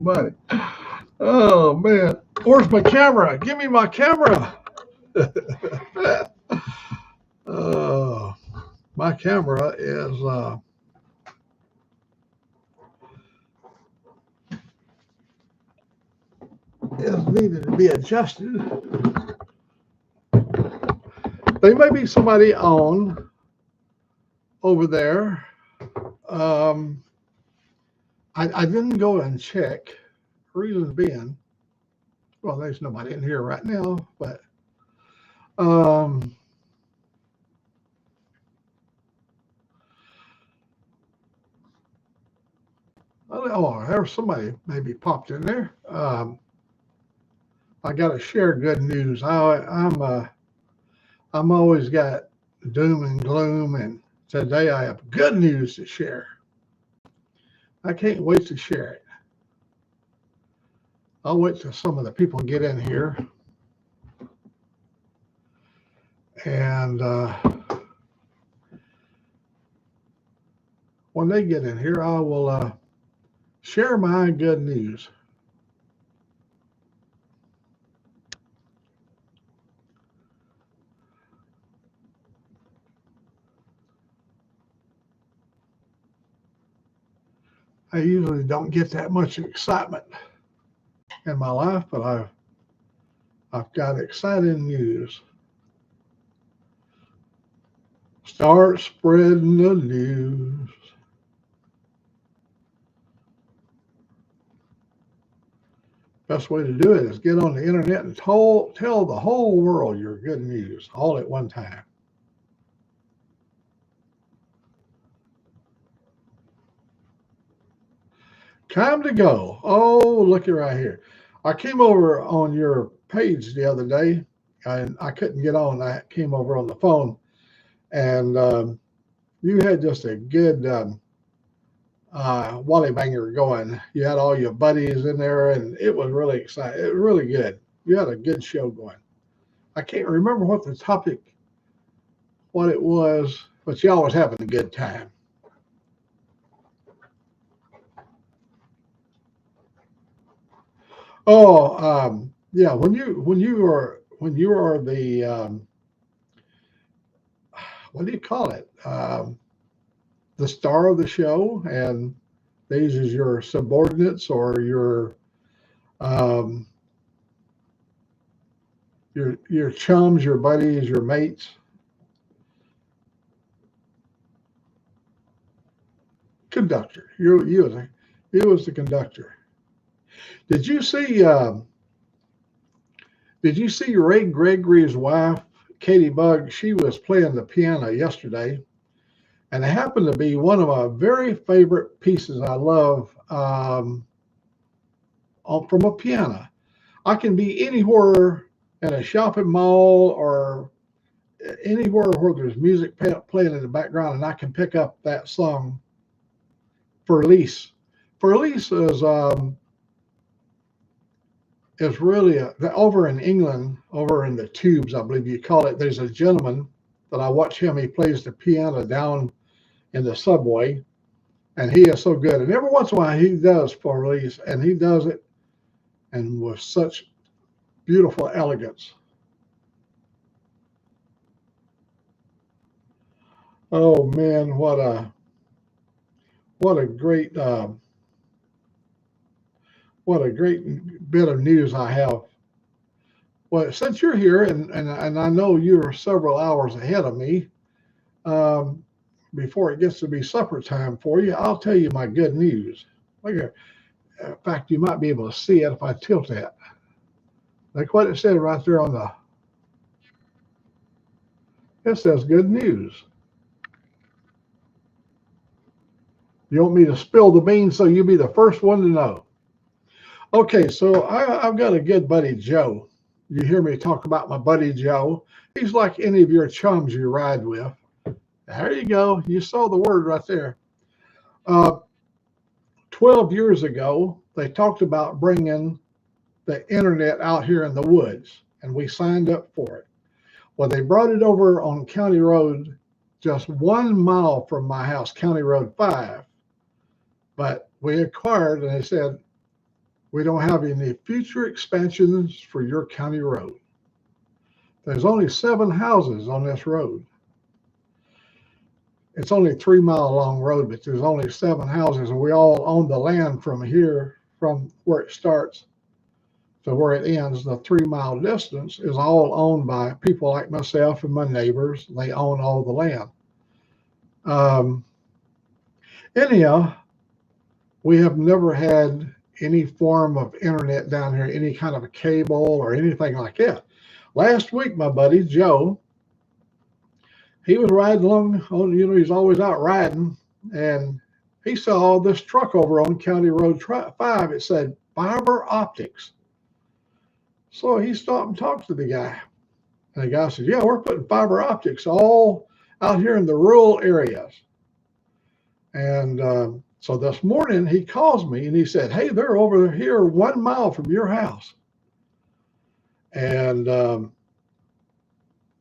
Buddy. Oh man, where's my camera? Give me my camera. uh, my camera is needed to be adjusted. There may be somebody on over there. Um, I didn't go and check. Reason being, well, there's nobody in here right now, but um, oh, there's somebody maybe popped in there. I got to share good news. I'm always got doom and gloom, and today I have good news to share. I can't wait to share it. I'll wait till some of the people get in here, and when they get in here, I will share my good news. I usually don't get that much excitement in my life, but I've got exciting news. Start spreading the news. Best way to do it is get on the internet and tell the whole world your good news all at one time. Time to go. Oh, look at right here. I came over on your page the other day, and I couldn't get on. I came over on the phone, and you had just a good Wally Banger going. You had all your buddies in there, and it was really exciting. It was really good. You had a good show going. I can't remember what the topic, what it was, but y'all was having a good time. Oh, yeah. When you are the what do you call it? The star of the show, and these is your subordinates or um, your chums, your buddies, your mates. Conductor. You was the conductor. Did you see? Did you see Ray Gregory's wife, Katie Bugg? She was playing the piano yesterday, and it happened to be one of my very favorite pieces I love from a piano. I can be anywhere in a shopping mall or anywhere where there's music playing in the background, and I can pick up that song for Elise. For Elise is really over in England, over in the Tubes, I believe you call it. There's a gentleman that I watch him. He plays the piano down in the subway, and he is so good. And every once in a while, he does for Elise, and he does it, and with such beautiful elegance. Oh man, what a great what a great bit of news I have. Well, since you're here, and I know you're several hours ahead of me, um, before it gets to be supper time for you, I'll tell you my good news. Look here. In fact, you might be able to see it if I tilt that. Like what it said right there on the. It says good news. You want me to spill the beans so you be the first one to know? Okay, so I've got a good buddy, Joe. You hear me talk about my buddy Joe. He's like any of your chums you ride with. There you go. You saw the word right there. Uh, 12 years ago, they talked about bringing the internet out here in the woods, and we signed up for it. Well, they brought it over on County Road, just 1 mile from my house, County Road 5. But we inquired, and they said, We don't have any future expansions for your county road. There's only 7 houses on this road. It's only a 3-mile long road, but there's only 7 houses, and we all own the land from here, from where it starts to where it ends. The 3-mile distance is all owned by people like myself and my neighbors. They own all the land. Anyhow, we have never had any form of internet down here, any kind of a cable or anything like that. Last week, my buddy Joe, he was riding along, he's always out riding, and he saw this truck over on County Road 5. It said fiber optics. So he stopped and talked to the guy. And the guy said, yeah, we're putting fiber optics all out here in the rural areas. And so this morning he calls me and he said, hey, they're over here 1 mile from your house. And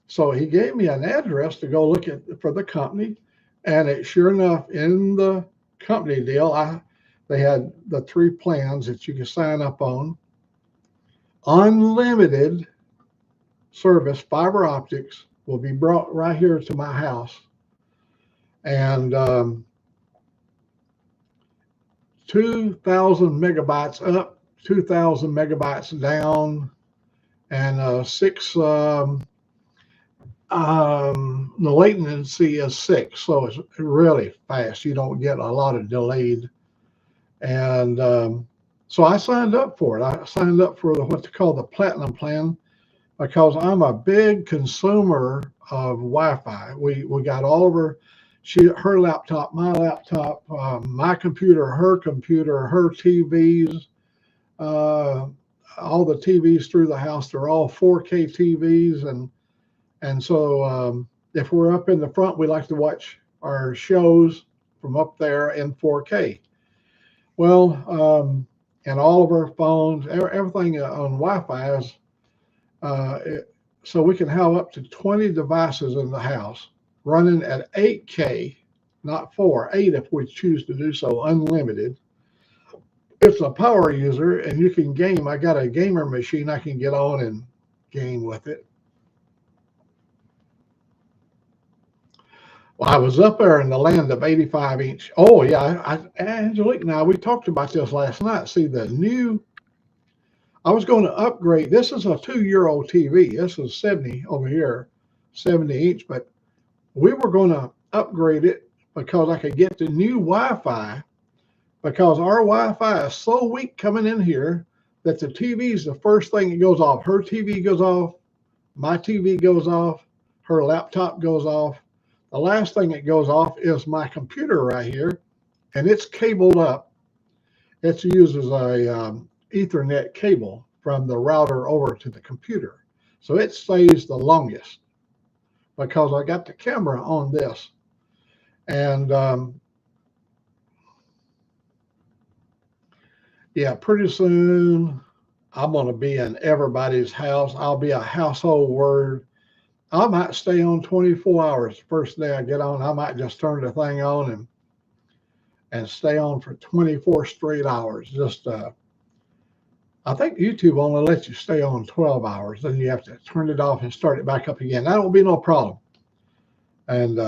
so he gave me an address to go look at for the company. And it sure enough, in the company deal, they had the 3 plans that you can sign up on. Unlimited service, fiber optics, will be brought right here to my house. And 2,000 megabytes up, 2,000 megabytes down, and 6, the latency is 6, so it's really fast. You don't get a lot of delayed. And so I signed up for it. I signed up for what they call the Platinum plan because I'm a big consumer of Wi-Fi. We got all of her laptop, my laptop, my computer, her TVs, all the TVs through the house. They're all 4K TVs, and so if we're up in the front, we like to watch our shows from up there in 4K. Well, and all of our phones, everything on Wi-Fi is, so we can have up to 20 devices in the house running at 8K, not 8 if we choose to do so, unlimited. It's a power user, and you can game. I got a gamer machine I can get on and game with it. Well, I was up there in the land of 85-inch. Oh, yeah, Angelique and I, we talked about this last night. See, I was going to upgrade. This is a 2-year-old TV. This is 70 over here, 70-inch, but we were going to upgrade it because I could get the new Wi-Fi, because our Wi-Fi is so weak coming in here that the TV is the first thing that goes off. Her TV goes off, my TV goes off, her laptop goes off. The last thing that goes off is my computer right here, and it's cabled up. It uses a Ethernet cable from the router over to the computer. So it stays the longest because I got the camera on this. And yeah, pretty soon I'm going to be in everybody's house. I'll be a household word. I might stay on 24 hours. First day I get on, I might just turn the thing on and stay on for 24 straight hours. Just I think YouTube only lets you stay on 12 hours. Then you have to turn it off and start it back up again. That won't be no problem. And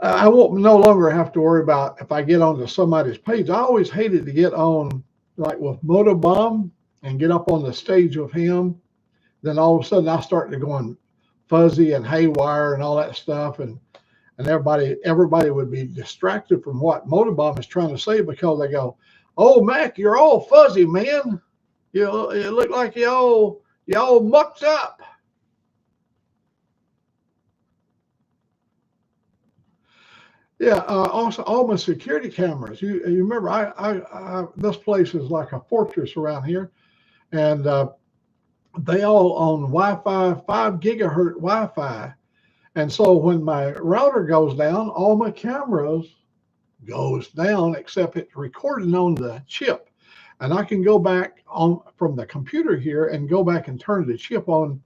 I won't no longer have to worry about if I get onto somebody's page. I always hated to get on, like with Motobomb, and get up on the stage with him. Then all of a sudden I started going fuzzy and haywire and all that stuff, and everybody would be distracted from what Motobomb is trying to say, because they go, "Oh, Mack, you're all fuzzy, man. You look like you all mucked up." Yeah. Also, all my security cameras. You remember, this place is like a fortress around here, and they all own Wi-Fi, 5 gigahertz Wi-Fi. And so when my router goes down, all my cameras goes down, except it's recording on the chip. And I can go back on from the computer here and go back and turn the chip on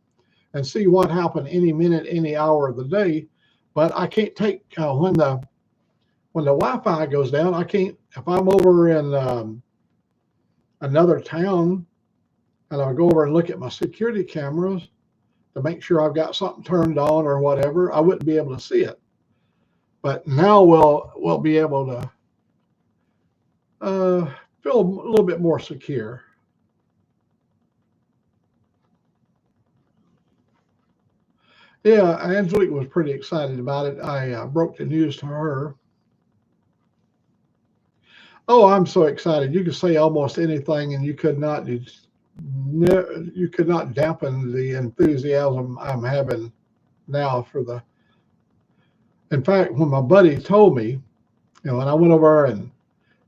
and see what happened any minute, any hour of the day. But I can't take, when the Wi-Fi goes down, I can't, if I'm over in another town and I would go over and look at my security cameras to make sure I've got something turned on or whatever, I wouldn't be able to see it. But now we'll be able to feel a little bit more secure. Yeah, Angelique was pretty excited about it. I broke the news to her. Oh, I'm so excited! You could say almost anything, and you could not dampen the enthusiasm I'm having now for the. In fact, when my buddy told me, and I went over and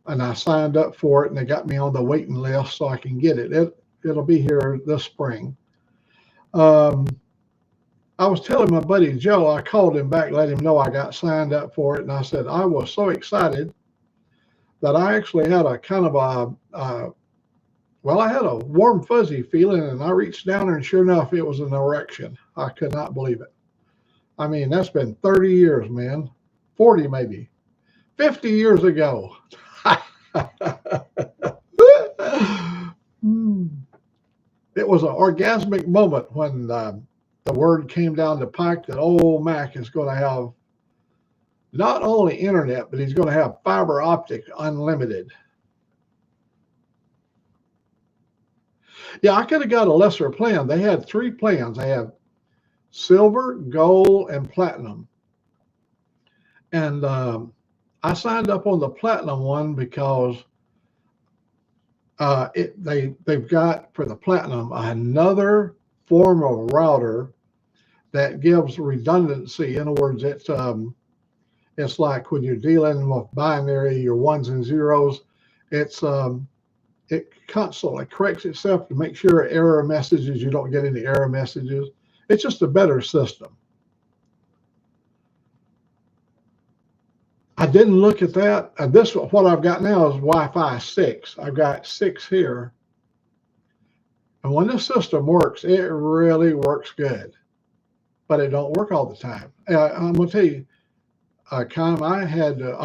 I signed up for it, and they got me on the waiting list so I can get it. It'll be here this spring. I was telling my buddy Joe, I called him back, let him know I got signed up for it, and I said I was so excited that I actually had a kind of I had a warm, fuzzy feeling, and I reached down there, and sure enough, it was an erection. I could not believe it. I mean, that's been 30 years, man, 40 maybe, 50 years ago. It was an orgasmic moment when the word came down the pike that old Mack is going to have not only internet, but he's going to have fiber optic unlimited. Yeah, I could have got a lesser plan. They had 3 plans. They have silver, gold, and platinum. And I signed up on the platinum one because they've got for the platinum another form of router that gives redundancy. In other words, it's like when you're dealing with binary, your ones and zeros. It constantly corrects itself to make sure error messages, you don't get any error messages. It's just a better system. I didn't look at that. What I've got now is Wi-Fi 6. I've got 6 here. And when this system works, it really works good. But it don't work all the time. I'm going to tell you, Con, I had to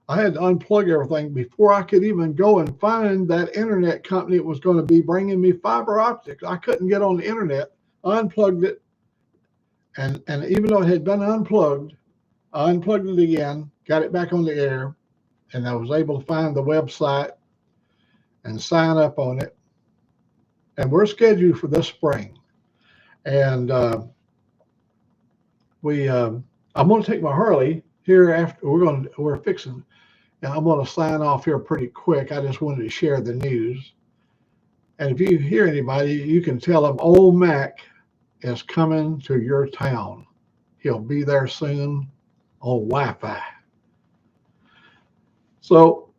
unplug everything before I could even go and find that internet company that was going to be bringing me fiber optics. I couldn't get on the internet. I unplugged it. And even though it had been unplugged, I unplugged it again, got it back on the air, and I was able to find the website and sign up on it. And we're scheduled for this spring. And I'm going to take my Harley here after we're fixing. Now I'm going to sign off here pretty quick. I just wanted to share the news. And if you hear anybody, you can tell them old Mack is coming to your town. He'll be there soon on Wi-Fi. So,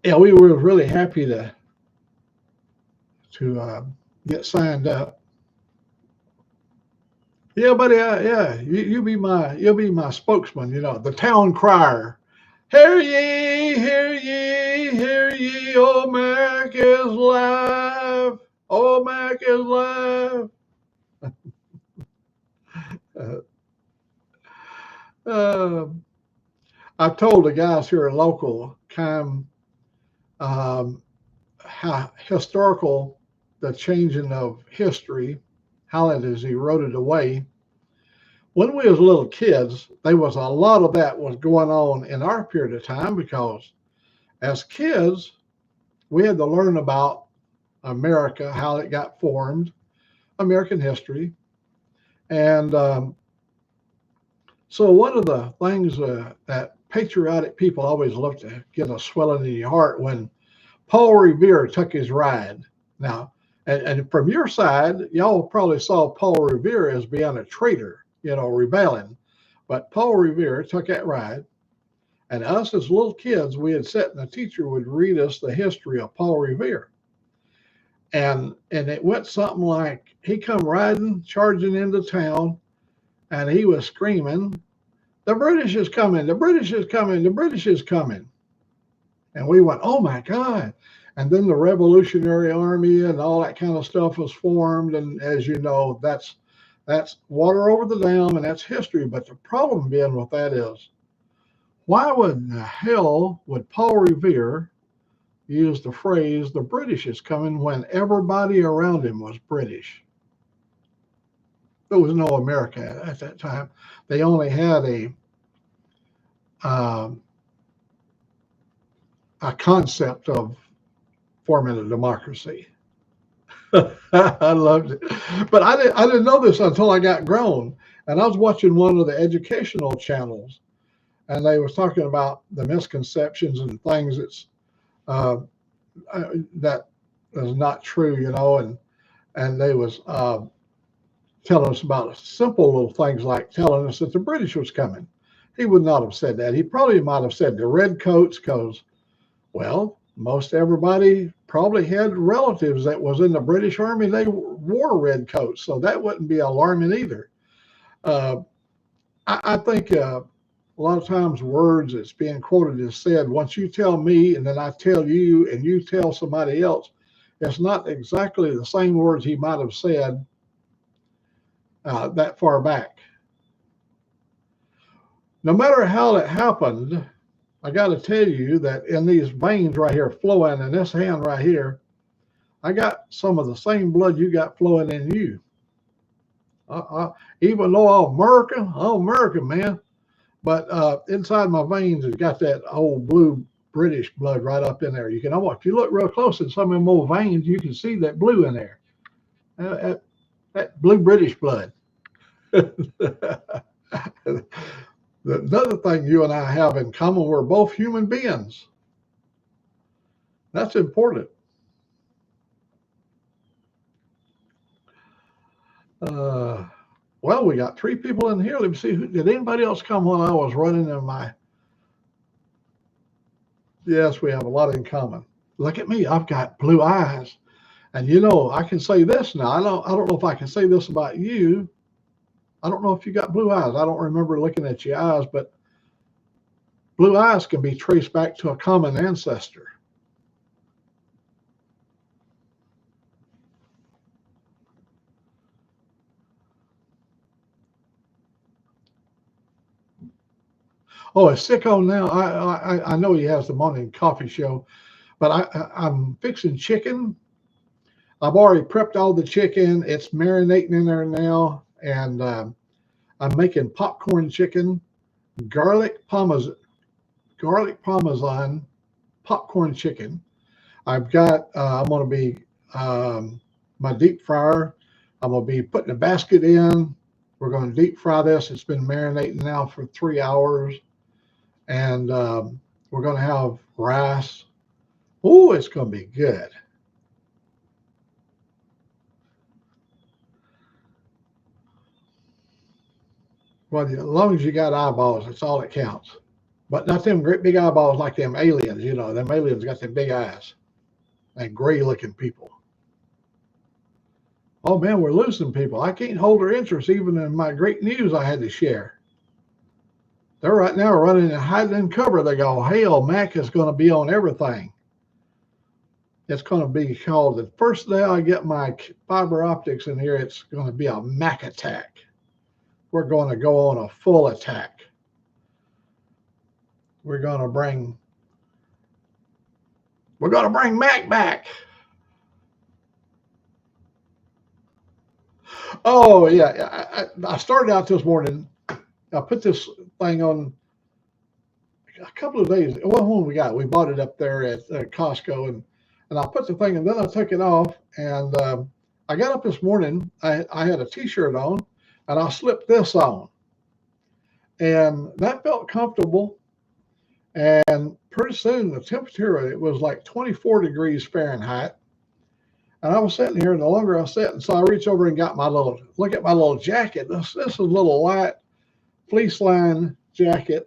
yeah, we were really happy to get signed up. Yeah, buddy. You'll be my spokesman. The town crier. Hear ye, hear ye, hear ye! Old Mack is live. Old Mack is live. I've told the guys here in local how historical the changing of history, how it has eroded away. When we was little kids, there was a lot of that was going on in our period of time because as kids, we had to learn about America, how it got formed, American history. And so one of the things that patriotic people always love to get a swelling in your heart when Paul Revere took his ride. Now, and from your side, y'all probably saw Paul Revere as being a traitor, rebelling. But Paul Revere took that ride. And us as little kids, we had sat and the teacher would read us the history of Paul Revere. And it went something like he come riding, charging into town, and he was screaming, "The British is coming, the British is coming, the British is coming." And we went, "Oh my God." And then the Revolutionary Army and all that kind of stuff was formed. And as you know, that's water over the dam, and that's history. But the problem being with that is, why would the hell would Paul Revere, used the phrase, the British is coming, when everybody around him was British. There was no America at that time. They only had um, a concept of forming a democracy. I loved it. But I didn't know this until I got grown. And I was watching one of the educational channels, and they was talking about the misconceptions and things uh, that is not true, and they was telling us about simple little things like telling us that the British was coming. He would not have said that. He probably might have said the redcoats because, well, most everybody probably had relatives that was in the British Army. They wore red coats, so that wouldn't be alarming either. Uh, I think a lot of times words that's being quoted is said, once you tell me and then I tell you and you tell somebody else, it's not exactly the same words he might have said that far back. No matter how it happened, I got to tell you that in these veins right here flowing in this hand right here, I got some of the same blood you got flowing in you. Even though I'm American, man. But inside my veins, it's got that old blue British blood right up in there. You can almost, if you look real close at some of them old veins, you can see that blue in there. That blue British blood. Another thing you and I have in common, we're both human beings. That's important. Well, we got 3 people in here. Let me see. Did anybody else come when I was running in my... Yes, we have a lot in common. Look at me. I've got blue eyes. And I can say this now. I don't know if I can say this about you. I don't know if you got blue eyes. I don't remember looking at your eyes, but blue eyes can be traced back to a common ancestor. Oh, is Sicko now? I know he has the morning coffee show, but I'm fixing chicken. I've already prepped all the chicken. It's marinating in there now, and I'm making popcorn chicken, garlic parmesan popcorn chicken. I've got. I'm going to be my deep fryer. I'm going to be putting a basket in. We're going to deep fry this. It's been marinating now for 3 hours, and we're going to have rice. Oh, it's going to be good. Well, as long as you got eyeballs, that's all that counts. But not them great big eyeballs like them aliens. Them aliens got them big eyes and gray looking people. Oh man, we're losing people. I can't hold their interest even in my great news I had to share. They're right now running and hiding in cover. They go, hell, Mack is going to be on everything. It's going to be called, the first day I get my fiber optics in here, it's going to be a Mack attack. We're going to go on a full attack. We're going to bring Mack back. Oh yeah, I started out this morning. I put this thing on a couple of days. Well, when we bought it up there at Costco, and I put the thing, and then I took it off, and I got up this morning. I had a T-shirt on, and I slipped this on, and that felt comfortable. And pretty soon the temperature, it was like 24 degrees Fahrenheit. And I was sitting here, and the longer I sat, and so I reached over and got look at my little jacket. This is a little light fleece line jacket.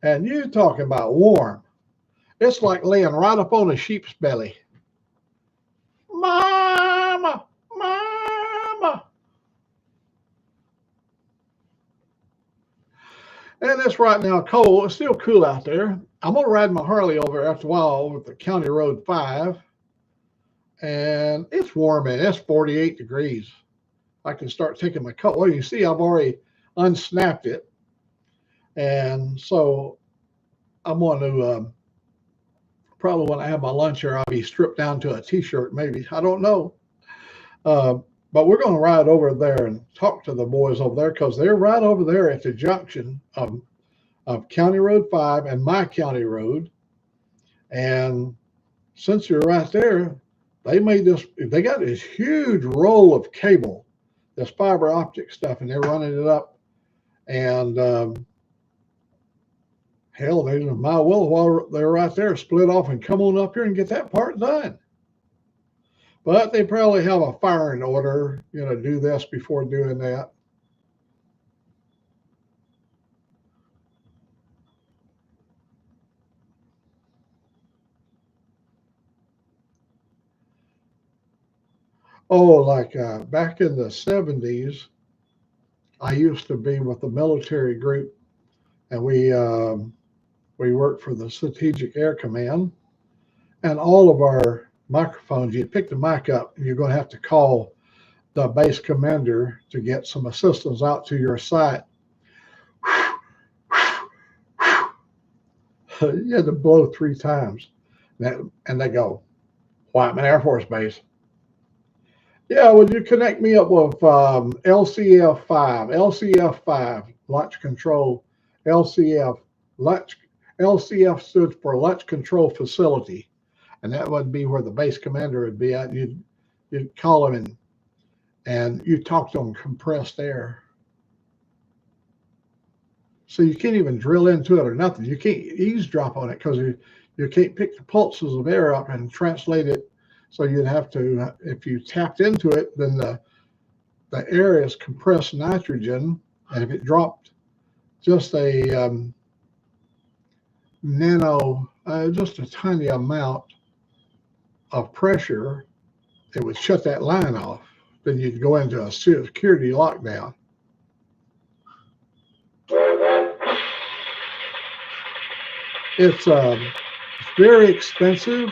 And you talking about warm. It's like laying right up on a sheep's belly. Mama, mama. And it's right now cold. It's still cool out there. I'm going to ride my Harley over after a while over the County Road 5. And it's warm, and it's 48 degrees. I can start taking my coat. Well, you see, I've already unsnapped it. And so I'm going to probably when I have my lunch here, I'll be stripped down to a t-shirt, maybe. I don't know. Uh, but we're going to ride over there and talk to the boys over there because they're right over there at the junction of County Road 5 and my county road. And since you're right there, they got this huge roll of cable, this fiber optic stuff, and they're running it up. And hell, they might well, while they're right there, split off and come on up here and get that part done. But they probably have a firing order, do this before doing that. Oh, like back in the 70s, I used to be with the military group, and we worked for the Strategic Air Command, and all of our microphones, you pick the mic up, and you're going to have to call the base commander to get some assistance out to your site. You had to blow 3 times, and they go, Whiteman Air Force Base. Yeah, would you connect me up with LCF5? LCF5, launch control. LCF stood for launch control facility, and that would be where the base commander would be at. You'd call him and you talk to him compressed air. So you can't even drill into it or nothing. You can't eavesdrop on it because you can't pick the pulses of air up and translate it. So you'd have to, if you tapped into it, then the air is compressed nitrogen, and if it dropped just a just a tiny amount of pressure, it would shut that line off. Then you'd go into a security lockdown. It's very expensive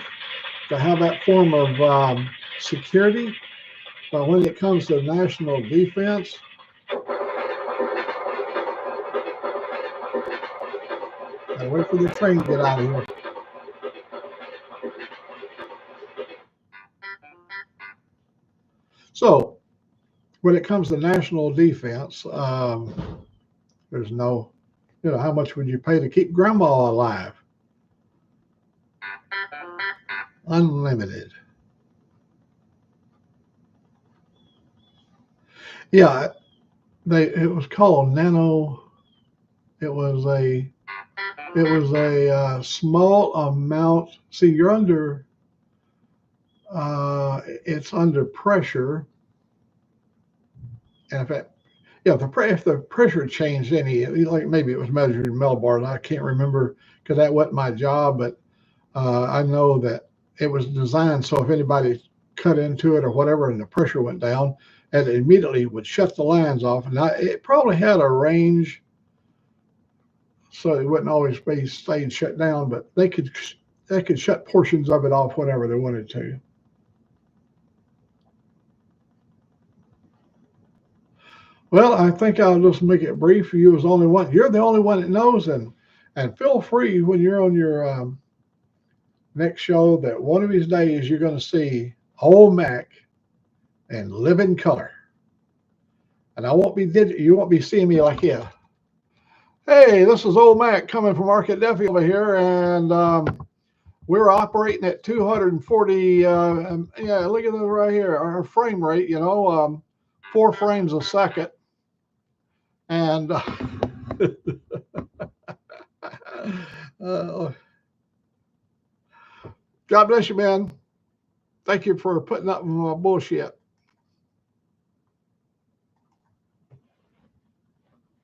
to have that form of security, but when it comes to national defense, gotta wait for the train to get out of here. So when it comes to national defense, there's no, how much would you pay to keep grandma alive? Unlimited. Yeah, it was called nano. It was a small amount. See, you're under. It's under pressure, and if the pressure changed any, like maybe it was measured in millibars. I can't remember because that wasn't my job, but I know that it was designed so if anybody cut into it or whatever and the pressure went down, and it immediately would shut the lines off. And it probably had a range, so it wouldn't always be staying shut down, but they could shut portions of it off whenever they wanted to. Well, I think I'll just make it brief. You're the only one that knows, and feel free when you're on your next show that one of these days you're going to see old Mack in living color. And you won't be seeing me like, yeah, hey, this is old Mack coming from Arkadelphia over here, and we're operating at 240. Yeah, look at this right here, our frame rate. 4 frames a second, and God bless you, man. Thank you for putting up with my bullshit.